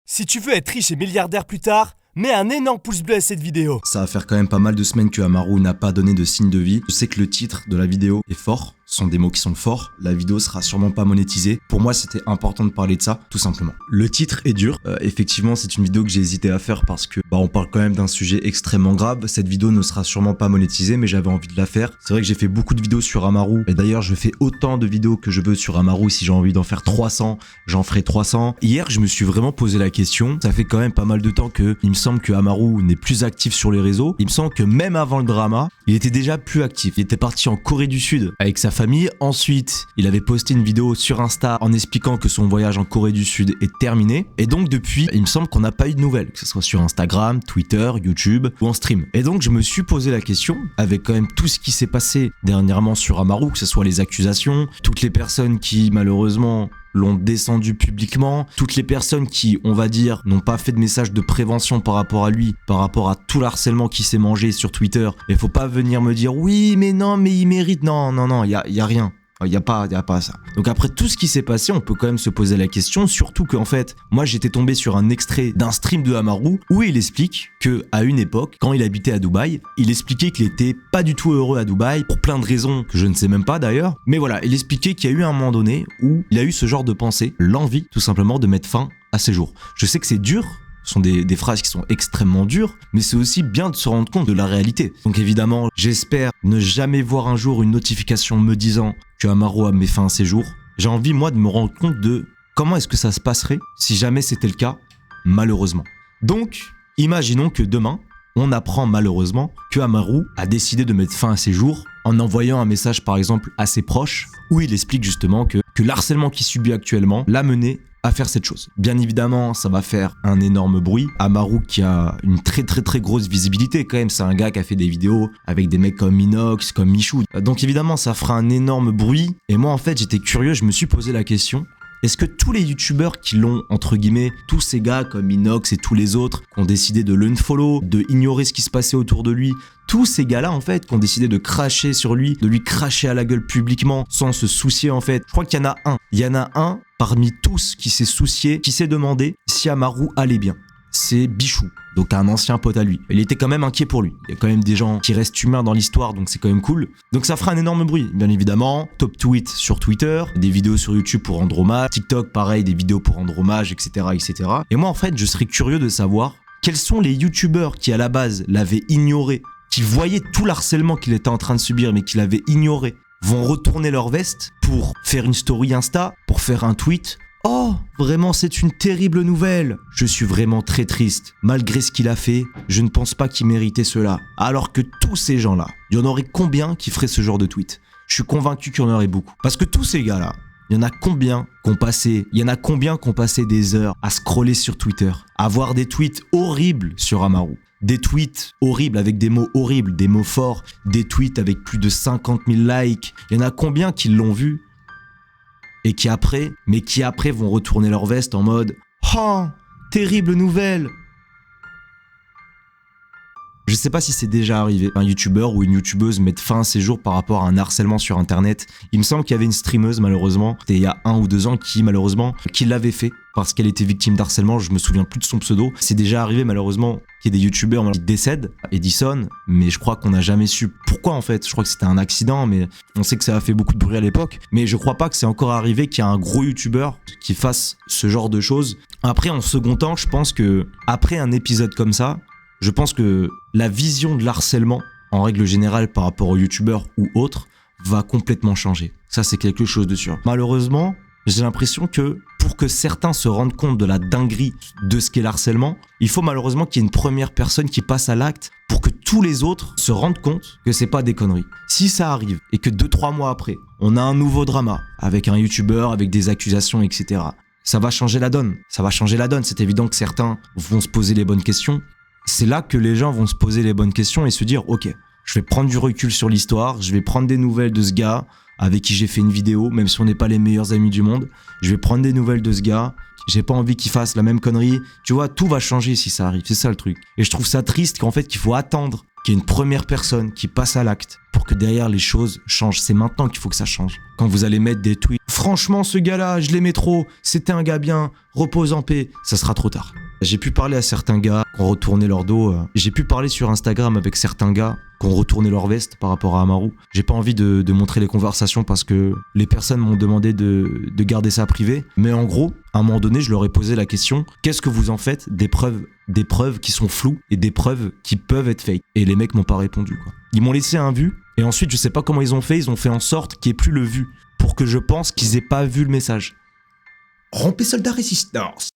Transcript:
Si tu veux être riche et milliardaire plus tard, mets un énorme pouce bleu à cette vidéo. Ça va faire quand même pas mal de semaines que Amaru n'a pas donné de signe de vie. Je sais que le titre de la vidéo est fort, ce sont des mots qui sont forts. La vidéo sera sûrement pas monétisée. Pour moi, c'était important de parler de ça, tout simplement. Le titre est dur. Effectivement, c'est une vidéo que j'ai hésité à faire parce que on parle quand même d'un sujet extrêmement grave. Cette vidéo ne sera sûrement pas monétisée, mais j'avais envie de la faire. C'est vrai que j'ai fait beaucoup de vidéos sur Amaru. Et d'ailleurs, je fais autant de vidéos que je veux sur Amaru. Si j'ai envie d'en faire 300, j'en ferai 300. Hier, je me suis vraiment posé la question. Ça fait quand même pas mal de temps que il me semble que Amaru n'est plus actif sur les réseaux. Il me semble que même avant le drama, il était déjà plus actif. Il était parti en Corée du Sud avec sa famille. Ensuite, il avait posté une vidéo sur Insta en expliquant que son voyage en Corée du Sud est terminé. Et donc depuis, il me semble qu'on n'a pas eu de nouvelles, que ce soit sur Instagram, Twitter, YouTube ou en stream. Et donc je me suis posé la question, avec quand même tout ce qui s'est passé dernièrement sur Amaru, que ce soit les accusations, toutes les personnes qui malheureusement l'ont descendu publiquement, toutes les personnes qui, on va dire, n'ont pas fait de message de prévention par rapport à lui, par rapport à tout l'harcèlement qui s'est mangé sur Twitter. Et faut pas venir me dire oui mais non mais il mérite, non, y a rien. Il y a pas ça. Donc après tout ce qui s'est passé, on peut quand même se poser la question, surtout qu'en fait, moi j'étais tombé sur un extrait d'un stream de Amaru où il explique que à une époque, quand il habitait à Dubaï, il expliquait qu'il était pas du tout heureux à Dubaï pour plein de raisons que je ne sais même pas d'ailleurs. Mais voilà, il expliquait qu'il y a eu un moment donné où il a eu ce genre de pensée, l'envie tout simplement de mettre fin à ses jours. Je sais que c'est dur. Ce sont des phrases qui sont extrêmement dures, mais c'est aussi bien de se rendre compte de la réalité. Donc évidemment, j'espère ne jamais voir un jour une notification me disant que Amaru a mis fin à ses jours. J'ai envie, moi, de me rendre compte de comment est-ce que ça se passerait si jamais c'était le cas, malheureusement. Donc, imaginons que demain, on apprend malheureusement que Amaru a décidé de mettre fin à ses jours en envoyant un message, par exemple, à ses proches, où il explique justement que l'harcèlement qu'il subit actuellement l'a mené à faire cette chose. Bien évidemment, ça va faire un énorme bruit. Amaru qui a une très grosse visibilité quand même, c'est un gars qui a fait des vidéos avec des mecs comme Minox, comme Michou. Donc évidemment, ça fera un énorme bruit. Et moi en fait, j'étais curieux, je me suis posé la question, est-ce que tous les youtubeurs qui l'ont, entre guillemets, tous ces gars comme Inox et tous les autres, qui ont décidé de l'unfollow, de ignorer ce qui se passait autour de lui, tous ces gars-là, en fait, qui ont décidé de cracher sur lui, de lui cracher à la gueule publiquement, sans se soucier, en fait. Je crois qu'il y en a un. Il y en a un parmi tous qui s'est soucié, qui s'est demandé si Amaru allait bien. C'est Bichou, donc un ancien pote à lui. Il était quand même inquiet pour lui. Il y a quand même des gens qui restent humains dans l'histoire, donc c'est quand même cool. Donc ça fera un énorme bruit, bien évidemment. Top tweet sur Twitter, des vidéos sur YouTube pour rendre hommage, TikTok pareil, des vidéos pour rendre hommage, etc. Et moi en fait, je serais curieux de savoir quels sont les youtubeurs qui à la base l'avaient ignoré, qui voyaient tout l'harcèlement qu'il était en train de subir mais qui l'avaient ignoré, vont retourner leur veste pour faire une story Insta, pour faire un tweet. Oh, vraiment c'est une terrible nouvelle. Je suis vraiment très triste. Malgré ce qu'il a fait, je ne pense pas qu'il méritait cela. Alors que tous ces gens-là, il y en aurait combien qui feraient ce genre de tweet? Je suis convaincu qu'il y en aurait beaucoup. Parce que tous ces gars-là, il y en a combien qui ont passé des heures à scroller sur Twitter, à voir des tweets horribles sur Amaru. Des tweets horribles avec des mots horribles, des mots forts, des tweets avec plus de 50 000 likes. Il y en a combien qui l'ont vu et qui après vont retourner leur veste en mode « Oh, terrible nouvelle !» Je sais pas si c'est déjà arrivé, un youtubeur ou une youtubeuse mette fin à ses jours par rapport à un harcèlement sur internet. Il me semble qu'il y avait une streameuse malheureusement, c'était il y a 1 ou 2 ans qui l'avait fait parce qu'elle était victime d'harcèlement, je me souviens plus de son pseudo. C'est déjà arrivé malheureusement qu'il y ait des youtubeurs qui décèdent, Edison, mais je crois qu'on n'a jamais su pourquoi en fait. Je crois que c'était un accident, mais on sait que ça a fait beaucoup de bruit à l'époque. Mais je crois pas que c'est encore arrivé qu'il y a un gros youtubeur qui fasse ce genre de choses. Après, en second temps, je pense que après un épisode comme ça, je pense que la vision de l'harcèlement, en règle générale par rapport aux youtubeurs ou autres, va complètement changer. Ça, c'est quelque chose de sûr. Malheureusement, j'ai l'impression que pour que certains se rendent compte de la dinguerie de ce qu'est l'harcèlement, il faut malheureusement qu'il y ait une première personne qui passe à l'acte pour que tous les autres se rendent compte que c'est pas des conneries. Si ça arrive et que 2-3 mois après, on a un nouveau drama avec un youtubeur, avec des accusations, etc., ça va changer la donne. C'est évident que certains vont se poser les bonnes questions. C'est là que les gens vont se poser les bonnes questions et se dire « Ok, je vais prendre du recul sur l'histoire, je vais prendre des nouvelles de ce gars avec qui j'ai fait une vidéo, même si on n'est pas les meilleurs amis du monde. Je vais prendre des nouvelles de ce gars, j'ai pas envie qu'il fasse la même connerie. » Tu vois, tout va changer si ça arrive, c'est ça le truc. Et je trouve ça triste qu'en fait qu'il faut attendre qu'il y ait une première personne qui passe à l'acte pour que derrière les choses changent. C'est maintenant qu'il faut que ça change. Quand vous allez mettre des tweets, franchement ce gars-là, je l'aimais trop, c'était un gars bien, repose en paix, ça sera trop tard. J'ai pu parler à certains gars qui ont retourné leur dos. J'ai pu parler sur Instagram avec certains gars qui ont retourné leur veste par rapport à Amaru. J'ai pas envie de montrer les conversations parce que les personnes m'ont demandé de garder ça privé. Mais en gros, à un moment donné, je leur ai posé la question, qu'est-ce que vous en faites des preuves qui sont floues et des preuves qui peuvent être fake? Et les mecs m'ont pas répondu, quoi. Ils m'ont laissé un vu et ensuite, je sais pas comment ils ont fait en sorte qu'il n'y ait plus le vu pour que je pense qu'ils aient pas vu le message. Rompez soldat résistance.